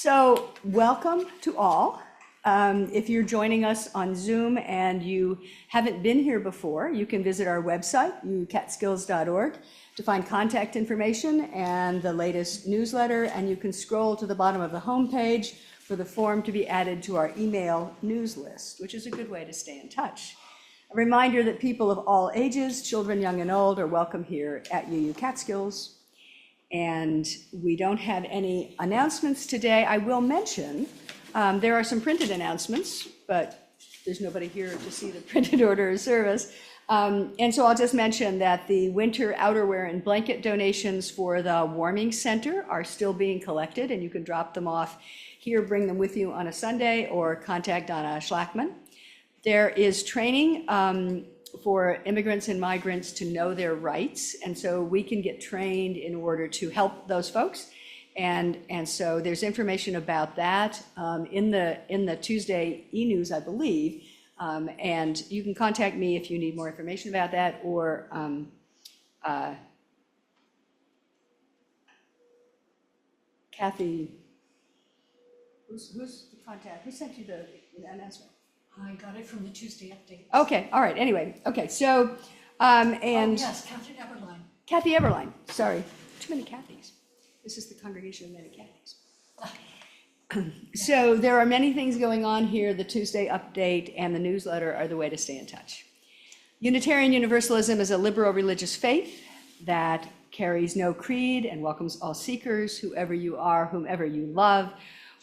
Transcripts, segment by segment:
So welcome to all. If you're joining us on Zoom and you haven't been here before, you can visit our website, ucatskills.org, to find contact information and the latest newsletter, and you can scroll to the bottom of the homepage for the form to be added to our email news list, which is a good way to stay in touch. A reminder that people of all ages, children, young and old, are welcome here at UU Catskills. And we don't have any announcements today. I will mention there are some printed announcements, but there's nobody here to see the printed order of service. And so I'll just mention that the winter outerwear and blanket donations for the warming center are still being collected, and you can drop them off here, bring them with you on a Sunday, or contact Donna Schlackman. There is training for immigrants and migrants to know their rights, and so we can get trained in order to help those folks. And so there's information about that in the Tuesday e-news, I believe. And you can contact me if you need more information about that, or Kathy. Who's the contact? Who sent you the announcement? I got it from the Tuesday update. Okay, all right, anyway, okay, so, and. Oh, yes, Catherine Eberline. Kathy Eberline, sorry, too many Kathys. This is the congregation of many Kathys. So there are many things going on here. The Tuesday update and the newsletter are the way to stay in touch. Unitarian Universalism is a liberal religious faith that carries no creed and welcomes all seekers, whoever you are, whomever you love.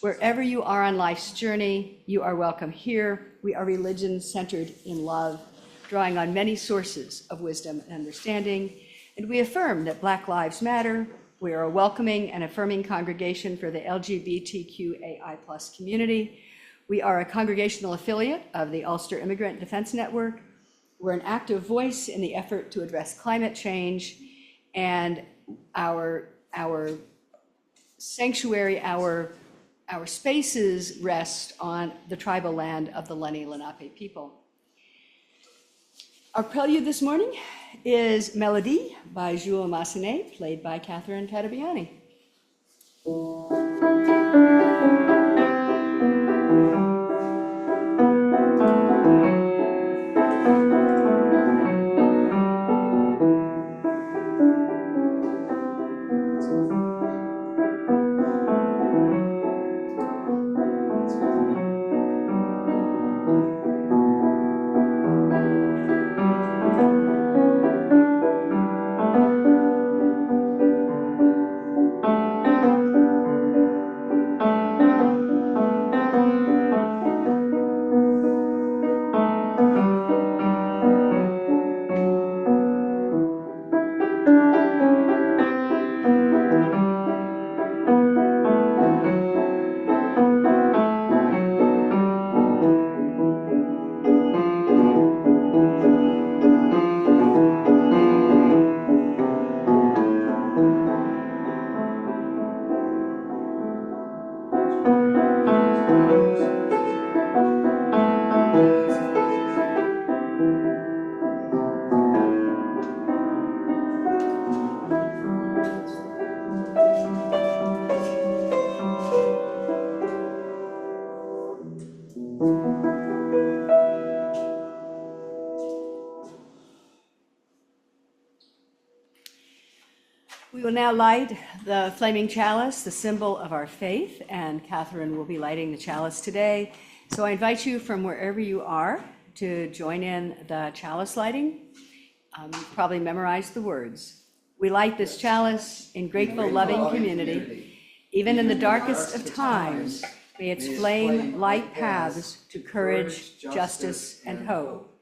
Wherever you are on life's journey, you are welcome here. We are religion centered in love, drawing on many sources of wisdom and understanding. And we affirm that Black Lives Matter. We are a welcoming and affirming congregation for the LGBTQAI+ community. We are a congregational affiliate of the Ulster Immigrant Defense Network. We're an active voice in the effort to address climate change, and our sanctuary, our spaces rest on the tribal land of the Lenni Lenape people. Our prelude this morning is Melody by Jules Massenet, played by Catherine Catabiani. We will now light the flaming chalice, the symbol of our faith, and Catherine will be lighting the chalice today. So I invite you from wherever you are to join in the chalice lighting. You've probably memorized the words. We light this chalice in grateful, loving community. Even in the darkest of times, may its flame light paths to courage, justice, and hope.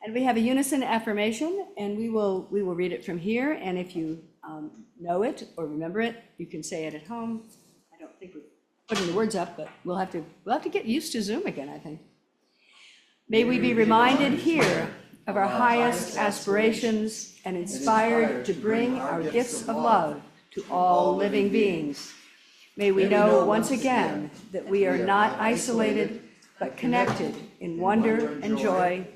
And we have a unison affirmation, and we will read it from here. And if you know it or remember it, you can say it at home. I don't think we're putting the words up, but we'll have to get used to Zoom again, I think. May we be reminded here of our highest aspirations and inspired to bring our gifts of love to all living beings. May we know once again that we are not isolated, but connected in wonder and joy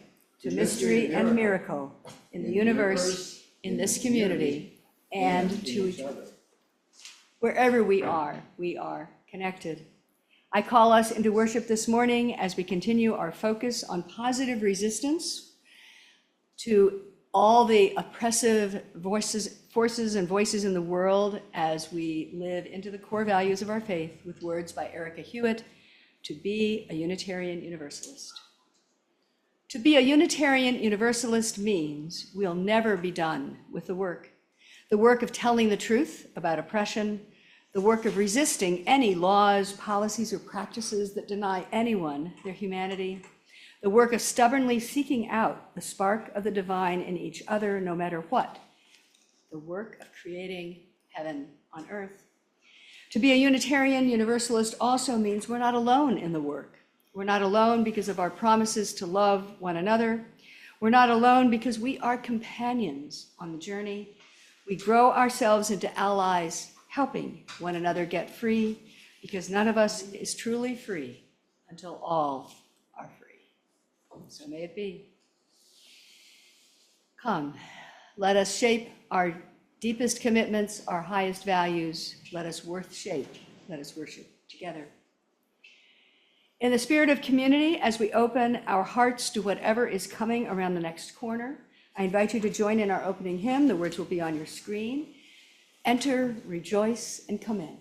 to mystery and miracle in the universe, in this community, and to each other. Wherever we are connected. I call us into worship this morning as we continue our focus on positive resistance to all the oppressive forces and voices in the world as we live into the core values of our faith with words by Erica Hewitt, to be a Unitarian Universalist. To be a Unitarian Universalist means we'll never be done with the work of telling the truth about oppression, the work of resisting any laws, policies, or practices that deny anyone their humanity, the work of stubbornly seeking out the spark of the divine in each other, no matter what, the work of creating heaven on earth. To be a Unitarian Universalist also means we're not alone in the work. We're not alone because of our promises to love one another. We're not alone because we are companions on the journey. We grow ourselves into allies, helping one another get free, because none of us is truly free until all are free. So may it be. Come, let us shape our deepest commitments, our highest values. Let us worship together. In the spirit of community, as we open our hearts to whatever is coming around the next corner, I invite you to join in our opening hymn. The words will be on your screen. Enter, rejoice, and come in.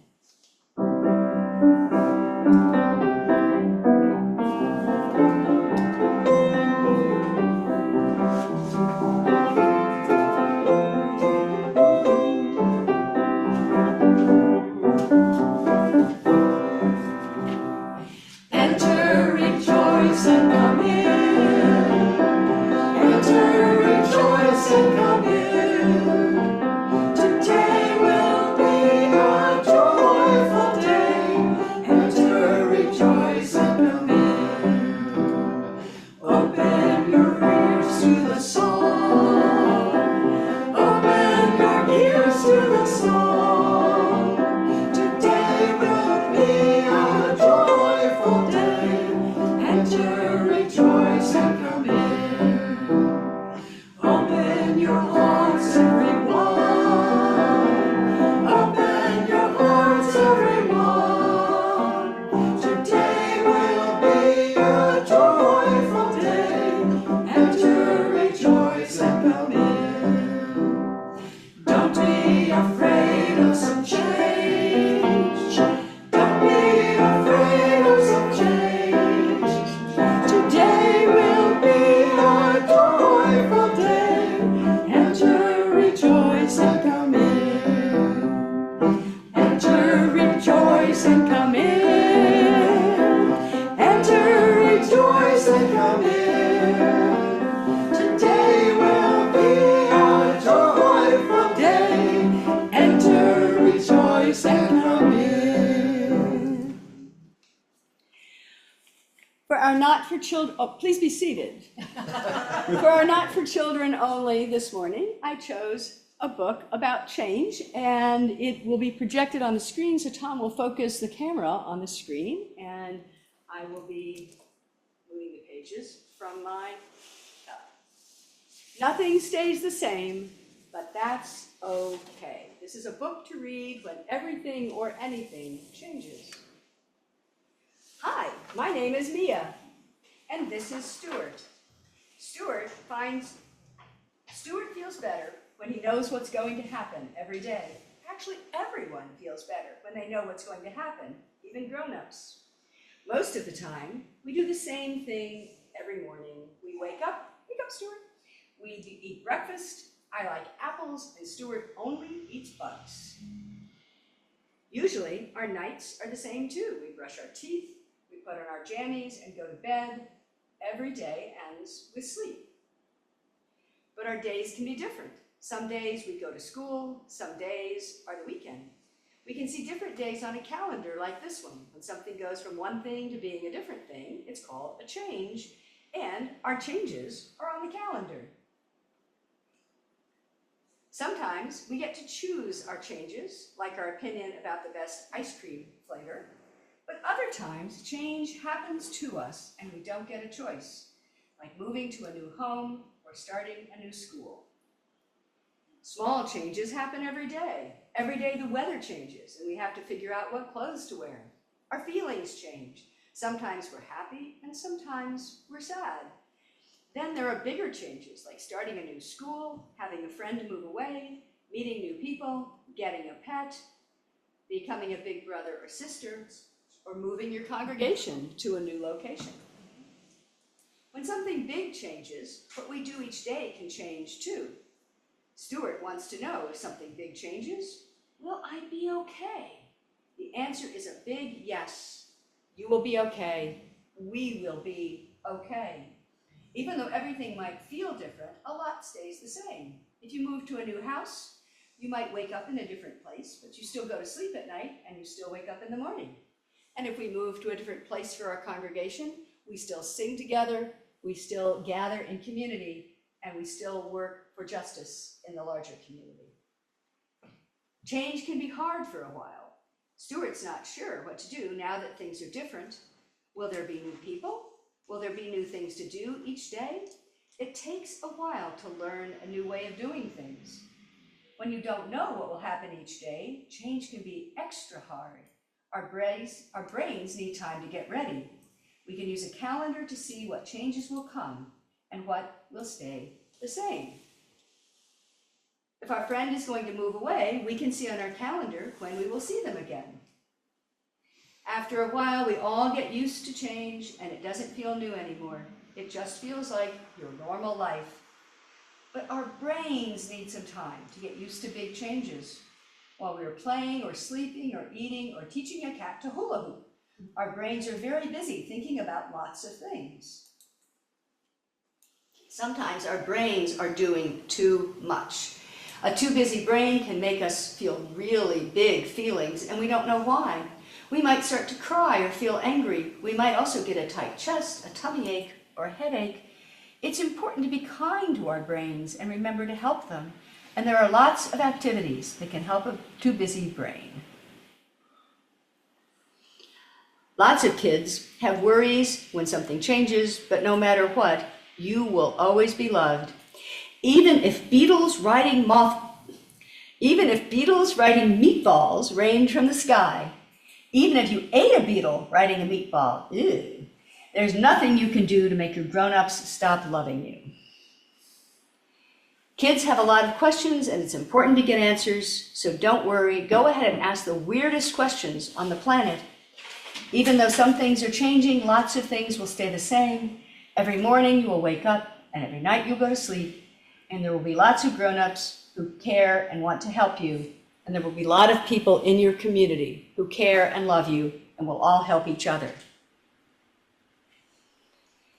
Enter, rejoice, and come in. Enter, rejoice, and come in. Today will be a joyful day. Enter, rejoice, and come in. Open your ears to the song. Open your ears to the song. Today will be a joyful day. Enter, rejoice, and come in. Open your hearts, everyone. Open your hearts, everyone. Today will be a joyful day. Enter, rejoice, and come in. Don't be afraid of some change. Don't be afraid of some change. Today will be a joyful day. Enter, rejoice, and come in. Enter, rejoice, and come in. Enter, rejoice, and come in. Today will be a joyful day. Enter, rejoice, and come in. For our not for children, please be seated. For our not for children only this morning, I chose a book about change, and it will be projected on the screen, so Tom will focus the camera on the screen, and I will be moving the pages from my Nothing stays the same, but that's okay. This is a book to read when everything or anything changes. Hi, my name is Mia, and this is Stuart. Stuart feels better when he knows what's going to happen every day. Actually, everyone feels better when they know what's going to happen, even grown-ups. Most of the time, we do the same thing every morning. We wake up, Stuart. We eat breakfast. I like apples, and Stuart only eats bugs. Usually, our nights are the same too. We brush our teeth, we put on our jammies and go to bed. Every day ends with sleep. But our days can be different. Some days we go to school, some days are the weekend. We can see different days on a calendar like this one. When something goes from one thing to being a different thing, it's called a change, and our changes are on the calendar. Sometimes we get to choose our changes, like our opinion about the best ice cream flavor, but other times change happens to us and we don't get a choice, like moving to a new home or starting a new school. Small changes happen every day. Every day the weather changes and we have to figure out what clothes to wear. Our feelings change. Sometimes we're happy and sometimes we're sad. Then there are bigger changes, like starting a new school, having a friend move away, meeting new people, getting a pet, becoming a big brother or sister, or moving your congregation to a new location. When something big changes, what we do each day can change too. Stuart wants to know, if something big changes, will I be okay? The answer is a big yes. You will be okay. We will be okay. Even though everything might feel different, a lot stays the same. If you move to a new house, you might wake up in a different place, but you still go to sleep at night and you still wake up in the morning. And if we move to a different place for our congregation, we still sing together, we still gather in community, and we still work for justice in the larger community. Change can be hard for a while. Stuart's not sure what to do now that things are different. Will there be new people? Will there be new things to do each day? It takes a while to learn a new way of doing things. When you don't know what will happen each day, change can be extra hard. Our brains need time to get ready. We can use a calendar to see what changes will come and what will stay the same. If our friend is going to move away, we can see on our calendar when we will see them again. After a while, we all get used to change and it doesn't feel new anymore. It just feels like your normal life. But our brains need some time to get used to big changes. While we are playing or sleeping or eating or teaching a cat to hula hoop, our brains are very busy thinking about lots of things. Sometimes our brains are doing too much. A too busy brain can make us feel really big feelings and we don't know why. We might start to cry or feel angry. We might also get a tight chest, a tummy ache, or a headache. It's important to be kind to our brains and remember to help them. And there are lots of activities that can help a too busy brain. Lots of kids have worries when something changes, but no matter what, you will always be loved. Even if beetles riding meatballs rained from the sky, even if you ate a beetle riding a meatball, ew, there's nothing you can do to make your grown-ups stop loving you. Kids have a lot of questions and it's important to get answers, so don't worry. Go ahead and ask the weirdest questions on the planet. Even though some things are changing, lots of things will stay the same. Every morning you will wake up and every night you'll go to sleep, and there will be lots of grown-ups who care and want to help you, and there will be a lot of people in your community who care and love you and will all help each other.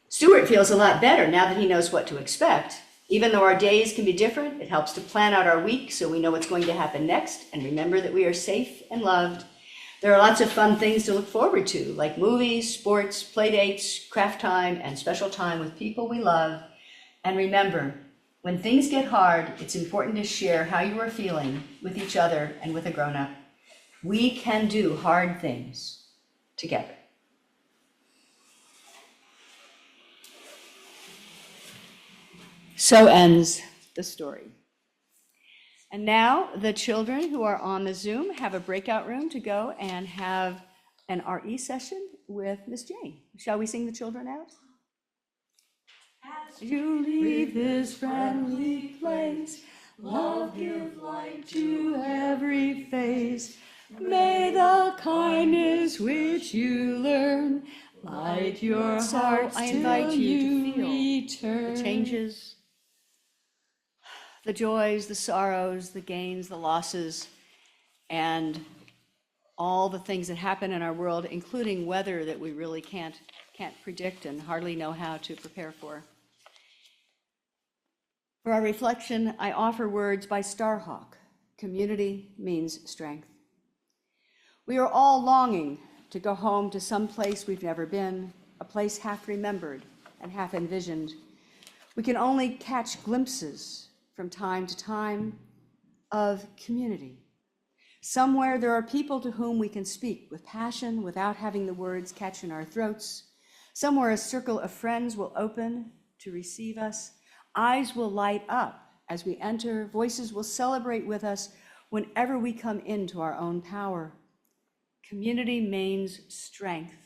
Stuart feels a lot better now that he knows what to expect. Even though our days can be different, it helps to plan out our week so we know what's going to happen next and remember that we are safe and loved. There are lots of fun things to look forward to, like movies, sports, play dates, craft time, and special time with people we love. And remember, when things get hard, it's important to share how you are feeling with each other and with a grown-up. We can do hard things together. So ends the story. And now the children who are on the Zoom have a breakout room to go and have an RE session with Miss Jane. Shall we sing the children out? As you leave this friendly place, love give light to every face. May the kindness which you learn light your hearts I invite till you to feel return. The changes, the joys, the sorrows, the gains, the losses, and all the things that happen in our world, including weather that we really can't predict and hardly know how to prepare for. For our reflection, I offer words by Starhawk. Community means strength. We are all longing to go home to some place we've never been, a place half remembered and half envisioned. We can only catch glimpses from time to time of community. Somewhere there are people to whom we can speak with passion without having the words catch in our throats. Somewhere a circle of friends will open to receive us. Eyes will light up as we enter. Voices will celebrate with us whenever we come into our own power. Community means strength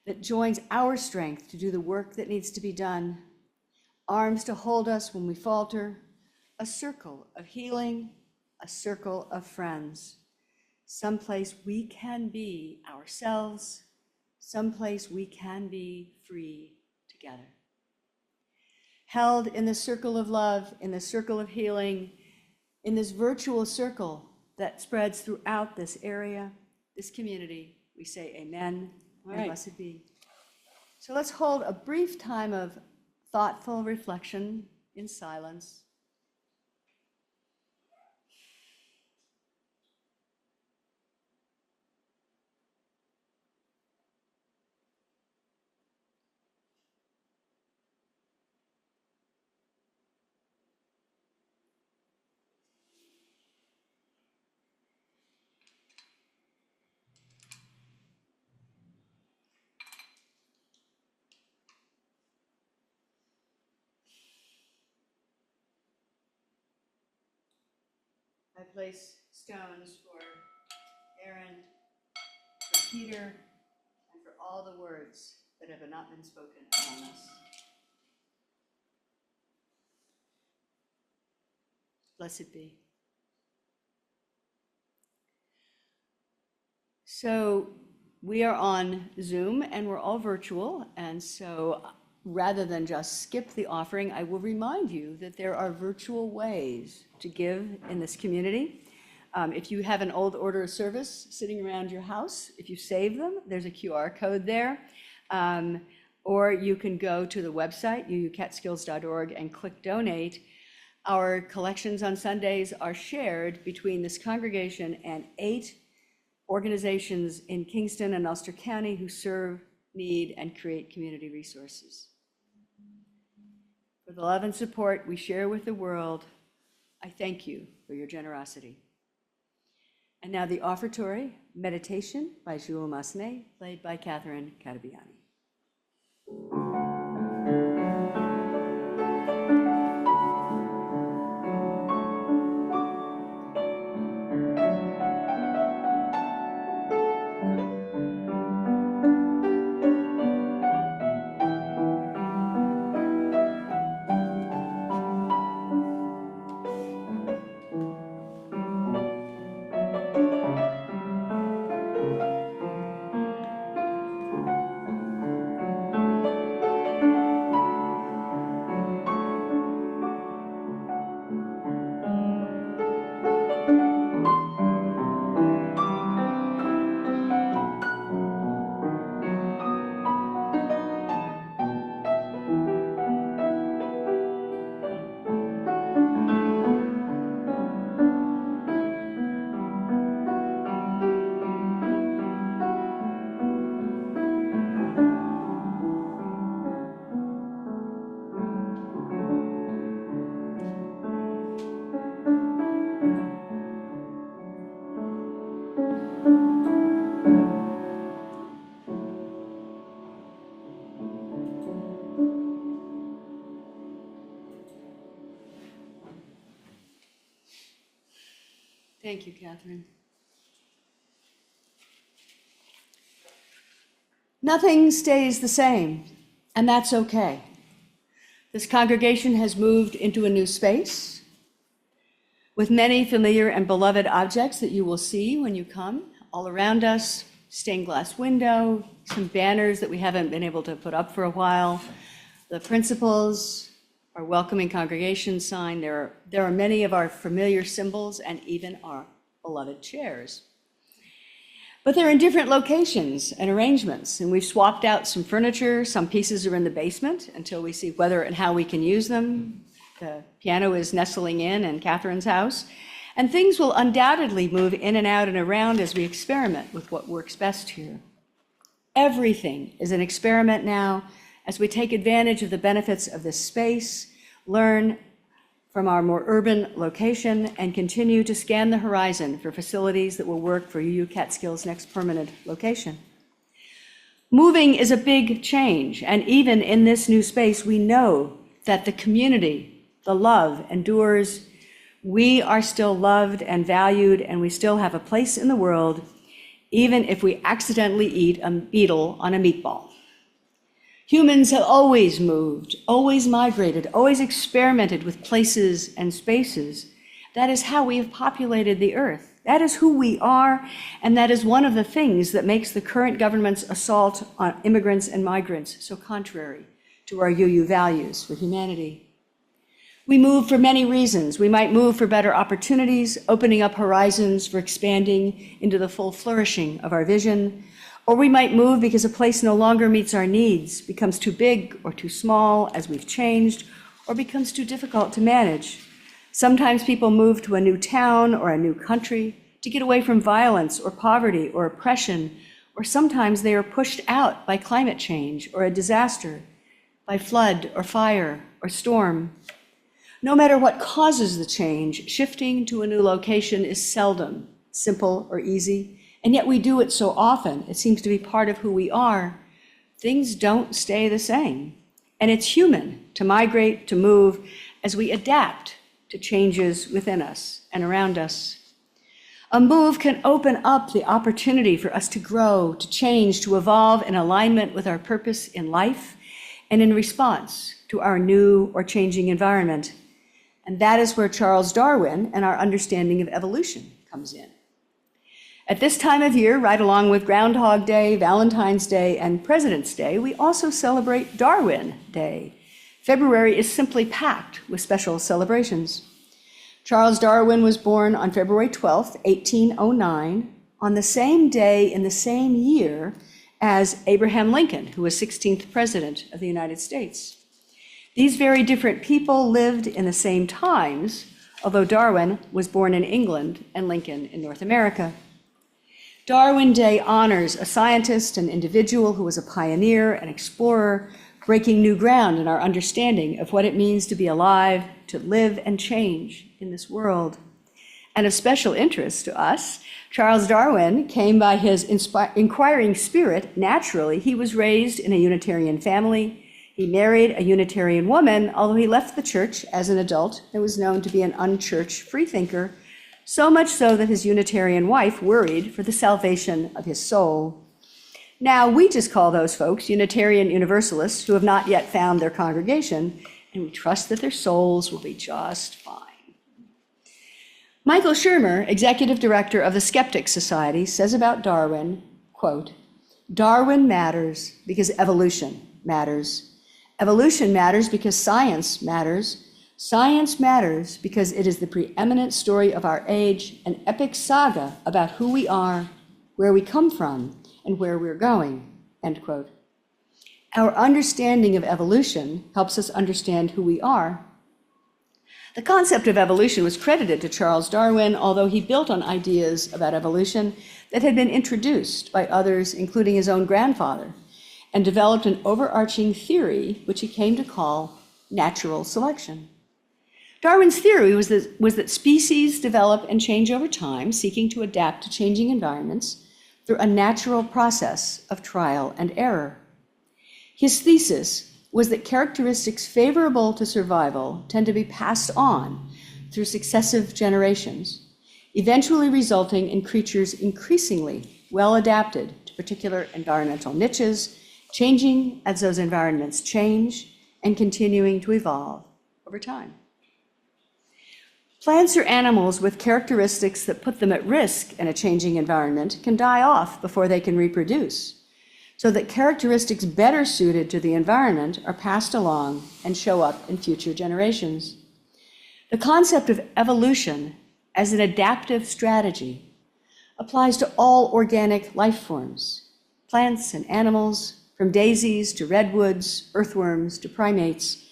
that joins our strength to do the work that needs to be done, arms to hold us when we falter, a circle of healing, a circle of friends, someplace we can be ourselves, someplace we can be free together. Held in the circle of love, in the circle of healing, in this virtual circle that spreads throughout this area, this community, we say amen and blessed be. So let's hold a brief time of thoughtful reflection in silence. I place stones for Aaron, for Peter, and for all the words that have not been spoken among us. Blessed be. So we are on Zoom and we're all virtual, and so rather than just skip the offering, I will remind you that there are virtual ways to give in this community. If you have an old order of service sitting around your house, if you save them, there's a QR code there. Or you can go to the website, uucatskills.org, and click donate. Our collections on Sundays are shared between this congregation and 8 organizations in Kingston and Ulster County who serve, need, and create community resources. For the love and support we share with the world, I thank you for your generosity. And now the offertory meditation by Jules Massenet, played by Catherine Catabiani. Thank you, Catherine. Nothing stays the same, and that's okay. This congregation has moved into a new space with many familiar and beloved objects that you will see when you come all around us, stained glass window, some banners that we haven't been able to put up for a while, the principals, our welcoming congregation sign. There are many of our familiar symbols and even our beloved chairs. But they're in different locations and arrangements, and we've swapped out some furniture. Some pieces are in the basement until we see whether and how we can use them. The piano is nestling in Catherine's house, and things will undoubtedly move in and out and around as we experiment with what works best here. Everything is an experiment now as we take advantage of the benefits of this space, learn from our more urban location, and continue to scan the horizon for facilities that will work for UU Catskills' next permanent location. Moving is a big change, and even in this new space, we know that the community, the love, endures. We are still loved and valued, and we still have a place in the world even if we accidentally eat a beetle on a meatball. Humans have always moved, always migrated, always experimented with places and spaces. That is how we have populated the earth. That is who we are, and that is one of the things that makes the current government's assault on immigrants and migrants so contrary to our UU values for humanity. We move for many reasons. We might move for better opportunities, opening up horizons for expanding into the full flourishing of our vision. Or we might move because a place no longer meets our needs, becomes too big or too small as we've changed, or becomes too difficult to manage. Sometimes people move to a new town or a new country to get away from violence or poverty or oppression, or sometimes they are pushed out by climate change or a disaster, by flood or fire or storm. No matter what causes the change, shifting to a new location is seldom simple or easy, and yet we do it so often. It seems to be part of who we are. Things don't stay the same, and it's human to migrate, to move, as we adapt to changes within us and around us. A move can open up the opportunity for us to grow, to change, to evolve in alignment with our purpose in life and in response to our new or changing environment. And that is where Charles Darwin and our understanding of evolution comes in. At this time of year, right along with Groundhog Day, Valentine's Day, and President's Day, we also celebrate Darwin Day. February is simply packed with special celebrations. Charles Darwin was born on February 12th, 1809, on the same day in the same year as Abraham Lincoln, who was 16th President of the United States. These very different people lived in the same times, although Darwin was born in England and Lincoln in North America. Darwin Day honors a scientist, an individual who was a pioneer, an explorer, breaking new ground in our understanding of what it means to be alive, to live and change in this world. And of special interest to us, Charles Darwin came by his inquiring spirit naturally. He was raised in a Unitarian family. He married a Unitarian woman, although he left the church as an adult and was known to be an unchurched freethinker, so much so that his Unitarian wife worried for the salvation of his soul. Now, we just call those folks Unitarian Universalists who have not yet found their congregation, and we trust that their souls will be just fine. Michael Shermer, executive director of the Skeptics Society, says about Darwin, quote, "Darwin matters because evolution matters. Evolution matters because science matters. Science matters because it is the preeminent story of our age, an epic saga about who we are, where we come from, and where we're going," end quote. Our understanding of evolution helps us understand who we are. The concept of evolution was credited to Charles Darwin, although he built on ideas about evolution that had been introduced by others, including his own grandfather, and developed an overarching theory which he came to call natural selection. Darwin's theory was that species develop and change over time, seeking to adapt to changing environments through a natural process of trial and error. His thesis was that characteristics favorable to survival tend to be passed on through successive generations, eventually resulting in creatures increasingly well adapted to particular environmental niches, changing as those environments change and continuing to evolve over time. Plants or animals with characteristics that put them at risk in a changing environment can die off before they can reproduce, so that characteristics better suited to the environment are passed along and show up in future generations. The concept of evolution as an adaptive strategy applies to all organic life forms, plants and animals, from daisies to redwoods, earthworms to primates.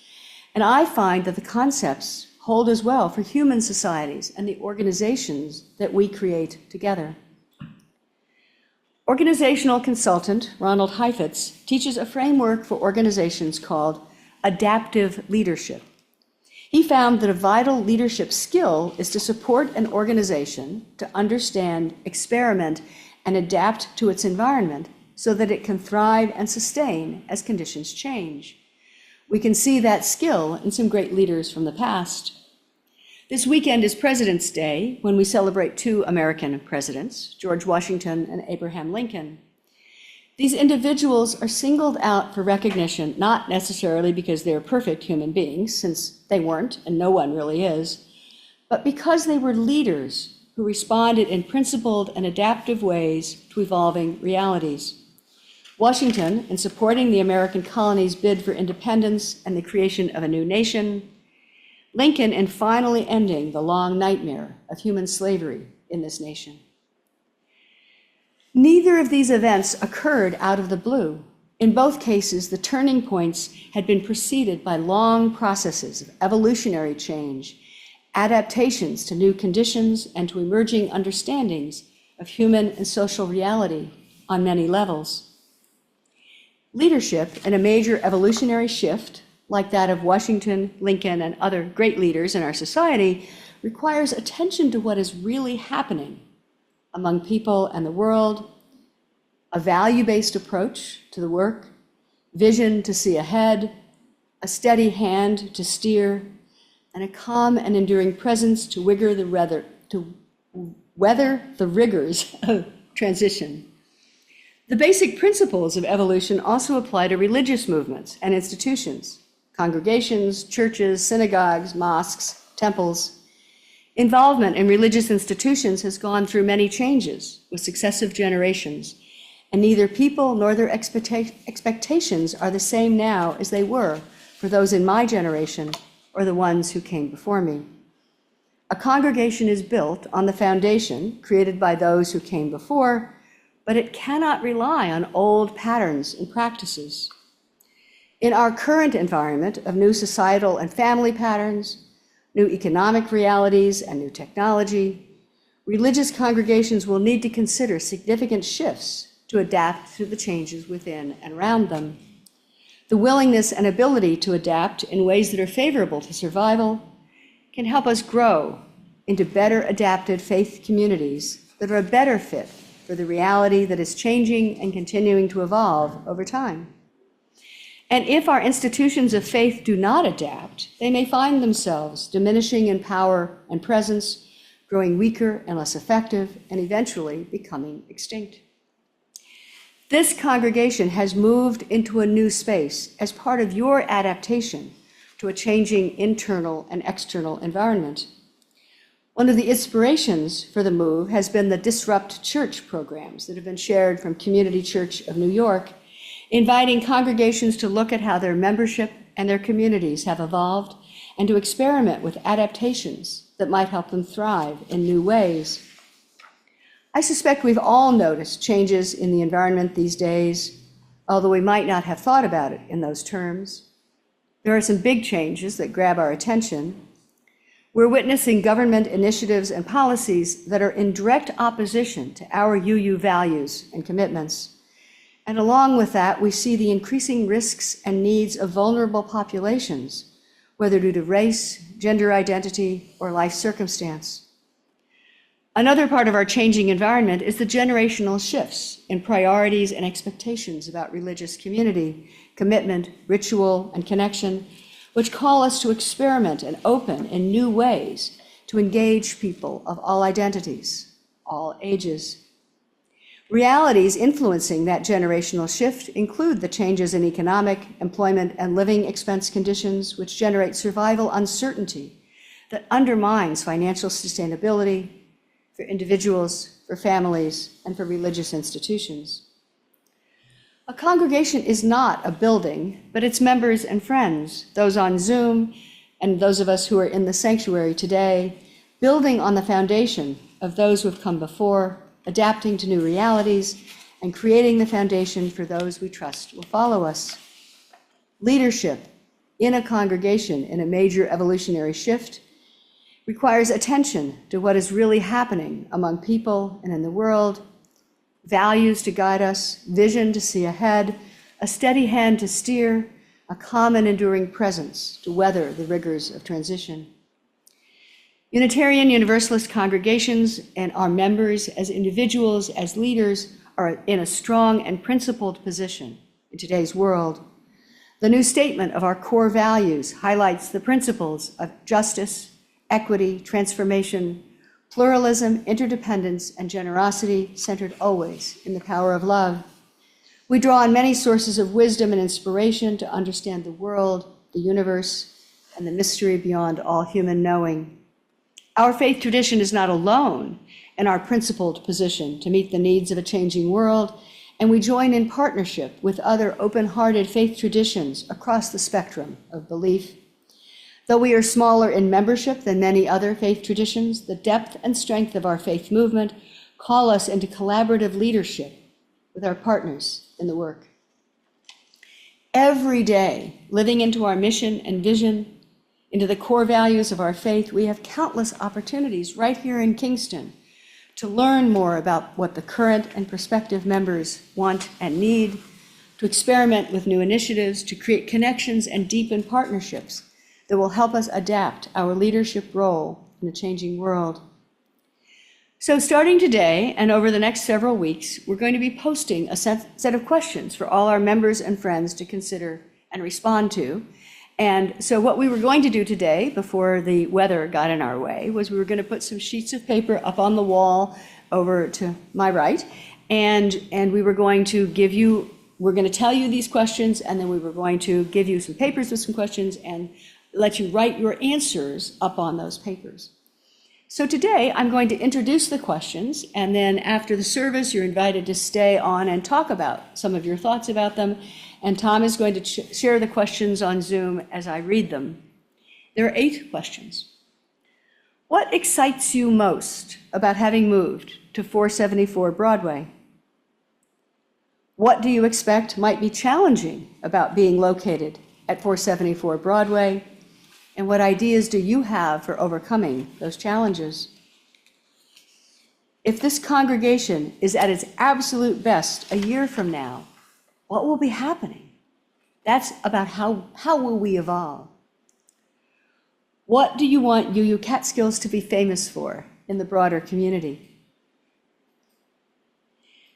And I find that the concepts hold as well for human societies and the organizations that we create together. Organizational consultant Ronald Heifetz teaches a framework for organizations called adaptive leadership. He found that a vital leadership skill is to support an organization to understand, experiment, and adapt to its environment so that it can thrive and sustain as conditions change. We can see that skill in some great leaders from the past. This weekend is President's Day, when we celebrate two American presidents, George Washington and Abraham Lincoln. These individuals are singled out for recognition, not necessarily because they're perfect human beings, since they weren't, and no one really is, but because they were leaders who responded in principled and adaptive ways to evolving realities. Washington, in supporting the American colonies' bid for independence and the creation of a new nation. Lincoln, in finally ending the long nightmare of human slavery in this nation. Neither of these events occurred out of the blue. In both cases, the turning points had been preceded by long processes of evolutionary change, adaptations to new conditions, and to emerging understandings of human and social reality on many levels. Leadership in a major evolutionary shift, like that of Washington, Lincoln, and other great leaders in our society, requires attention to what is really happening among people and the world, a value-based approach to the work, vision to see ahead, a steady hand to steer, and a calm and enduring presence to weather the rigors of transition. The basic principles of evolution also apply to religious movements and institutions, congregations, churches, synagogues, mosques, temples. Involvement in religious institutions has gone through many changes with successive generations, and neither people nor their expectations are the same now as they were for those in my generation or the ones who came before me. A congregation is built on the foundation created by those who came before, but it cannot rely on old patterns and practices. In our current environment of new societal and family patterns, new economic realities, and new technology, religious congregations will need to consider significant shifts to adapt to the changes within and around them. The willingness and ability to adapt in ways that are favorable to survival can help us grow into better adapted faith communities that are a better fit for the reality that is changing and continuing to evolve over time. And if our institutions of faith do not adapt, they may find themselves diminishing in power and presence, growing weaker and less effective, and eventually becoming extinct. This congregation has moved into a new space as part of your adaptation to a changing internal and external environment. One of the inspirations for the move has been the Disrupt Church programs that have been shared from Community Church of New York, inviting congregations to look at how their membership and their communities have evolved and to experiment with adaptations that might help them thrive in new ways. I suspect we've all noticed changes in the environment these days, although we might not have thought about it in those terms. There are some big changes that grab our attention. We're witnessing government initiatives and policies that are in direct opposition to our UU values and commitments. And along with that, we see the increasing risks and needs of vulnerable populations, whether due to race, gender identity, or life circumstance. Another part of our changing environment is the generational shifts in priorities and expectations about religious community, commitment, ritual, and connection, which call us to experiment and open in new ways to engage people of all identities, all ages. Realities influencing that generational shift include the changes in economic, employment, and living expense conditions, which generate survival uncertainty that undermines financial sustainability for individuals, for families, and for religious institutions. A congregation is not a building, but its members and friends, those on Zoom and those of us who are in the sanctuary today, building on the foundation of those who have come before, adapting to new realities, and creating the foundation for those we trust will follow us. Leadership in a congregation in a major evolutionary shift requires attention to what is really happening among people and in the world, values to guide us, vision to see ahead, a steady hand to steer, a calm and enduring presence to weather the rigors of transition. Unitarian Universalist congregations and our members as individuals, as leaders, are in a strong and principled position in today's world. The new statement of our core values highlights the principles of justice, equity, transformation, pluralism, interdependence, and generosity centered always in the power of love. We draw on many sources of wisdom and inspiration to understand the world, the universe, and the mystery beyond all human knowing. Our faith tradition is not alone in our principled position to meet the needs of a changing world, and we join in partnership with other open-hearted faith traditions across the spectrum of belief. Though we are smaller in membership than many other faith traditions, the depth and strength of our faith movement call us into collaborative leadership with our partners in the work. Every day, living into our mission and vision, into the core values of our faith, we have countless opportunities right here in Kingston to learn more about what the current and prospective members want and need, to experiment with new initiatives, to create connections and deepen partnerships that will help us adapt our leadership role in a changing world. So starting today and over the next several weeks, we're going to be posting a set of questions for all our members and friends to consider and respond to. And so what we were going to do today, before the weather got in our way, was we were going to put some sheets of paper up on the wall over to my right, and we were going to we're going to tell you these questions, and then we were going to give you some papers with some questions and let you write your answers up on those papers. So today, I'm going to introduce the questions, and then after the service, you're invited to stay on and talk about some of your thoughts about them. And Tom is going to share the questions on Zoom as I read them. There are 8 questions. What excites you most about having moved to 474 Broadway? What do you expect might be challenging about being located at 474 Broadway? And what ideas do you have for overcoming those challenges? If this congregation is at its absolute best a year from now, what will be happening? That's about how will we evolve? What do you want UU Catskills to be famous for in the broader community?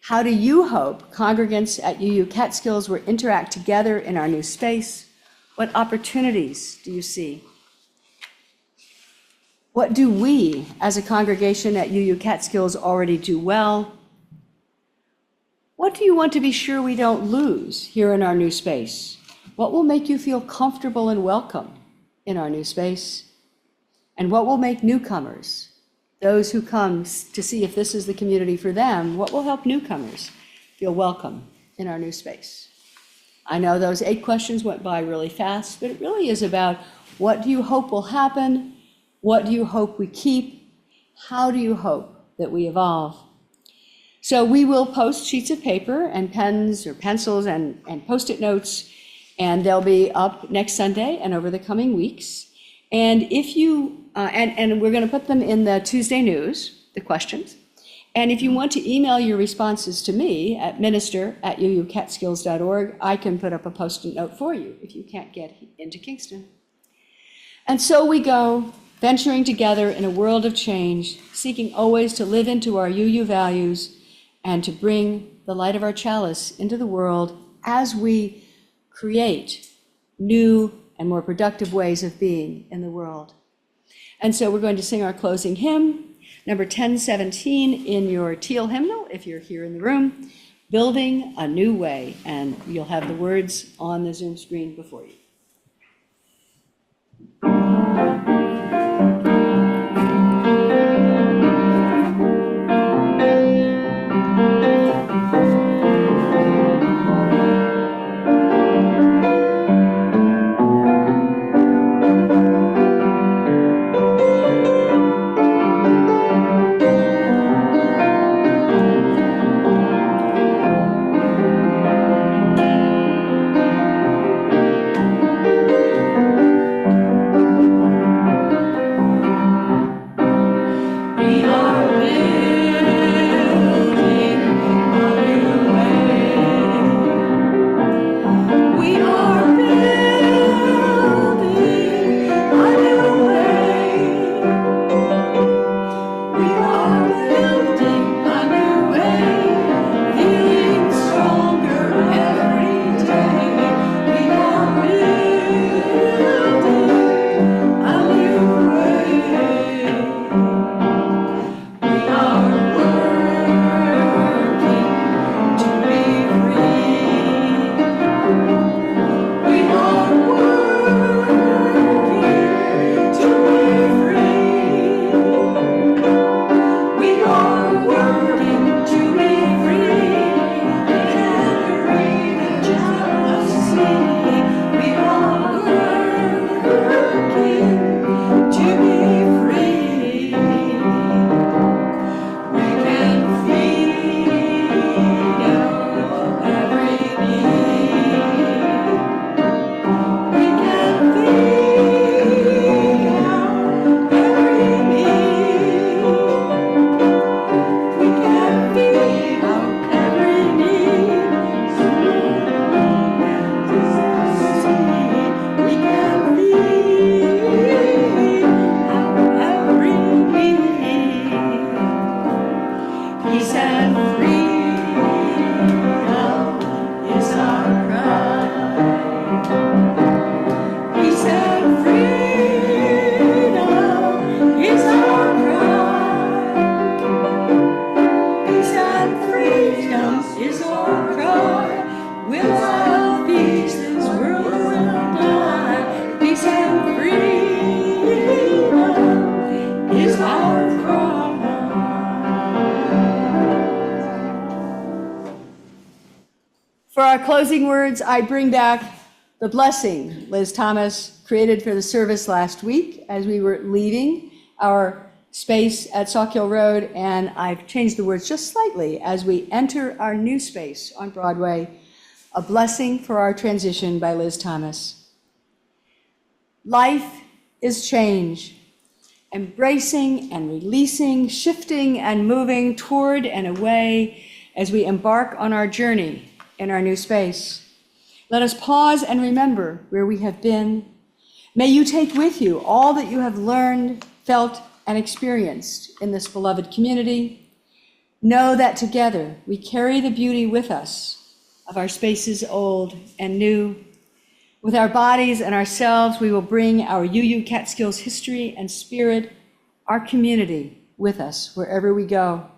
How do you hope congregants at UU Catskills will interact together in our new space? What opportunities do you see? What do we, as a congregation at UU Catskills, already do well? What do you want to be sure we don't lose here in our new space? What will make you feel comfortable and welcome in our new space? And what will make newcomers, those who come to see if this is the community for them, what will help newcomers feel welcome in our new space? I know those 8 questions went by really fast, but it really is about what do you hope will happen? What do you hope we keep? How do you hope that we evolve? So we will post sheets of paper and pens or pencils and Post-it notes, and they'll be up next Sunday and over the coming weeks. And if you, and we're going to put them in the Tuesday news, the questions. And if you want to email your responses to me at minister@uucatskills.org, I can put up a Post-it note for you if you can't get into Kingston. And so we go, venturing together in a world of change, seeking always to live into our UU values and to bring the light of our chalice into the world as we create new and more productive ways of being in the world. And so we're going to sing our closing hymn, number 1017 in your teal hymnal, if you're here in the room, Building a New Way, and you'll have the words on the Zoom screen before you. For our closing words, I bring back the blessing Liz Thomas created for the service last week as we were leaving our space at Sauk Hill Road, and I've changed the words just slightly as we enter our new space on Broadway, a blessing for our transition by Liz Thomas. Life is change, embracing and releasing, shifting and moving toward and away as we embark on our journey in our new space. Let us pause and remember where we have been. May you take with you all that you have learned, felt, and experienced in this beloved community. Know that together we carry the beauty with us of our spaces old and new. With our bodies and ourselves, we will bring our UU Catskills history and spirit, our community, with us wherever we go.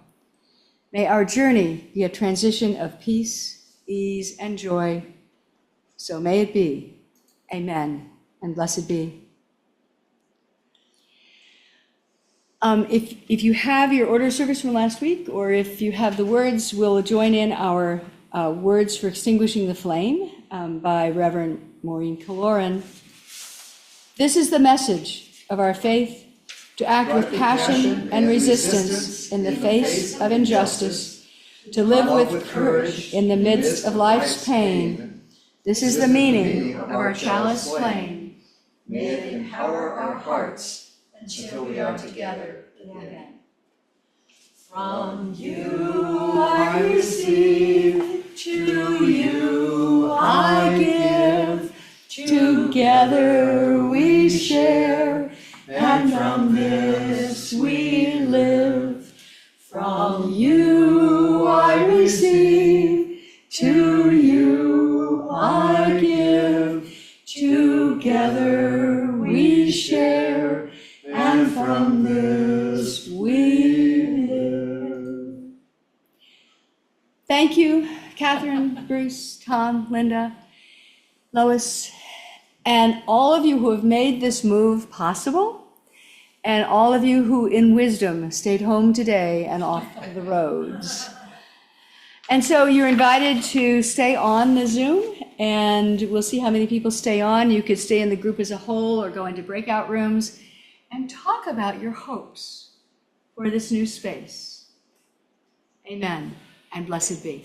May our journey be a transition of peace, ease, and joy. So may it be. Amen, and blessed be. If you have your order of service from last week, or if you have the words, we'll join in our words for extinguishing the flame by Reverend Maureen Kaloran. This is the message of our faith: to act with passion and resistance in the face of injustice, to live with courage in the midst of life's pain. This is the meaning of our chalice flame. May it empower our hearts until we are together again. From you I receive, to you I give. Together we share, and from this we live. From you I receive, to you I give. Together we share, and from this we live. Thank you, Catherine, Bruce, Tom, Linda, Lois, and all of you who have made this move possible, and all of you who in wisdom stayed home today and off the roads. And so you're invited to stay on the Zoom, and we'll see how many people stay on. You could stay in the group as a whole or go into breakout rooms and talk about your hopes for this new space. Amen, and blessed be.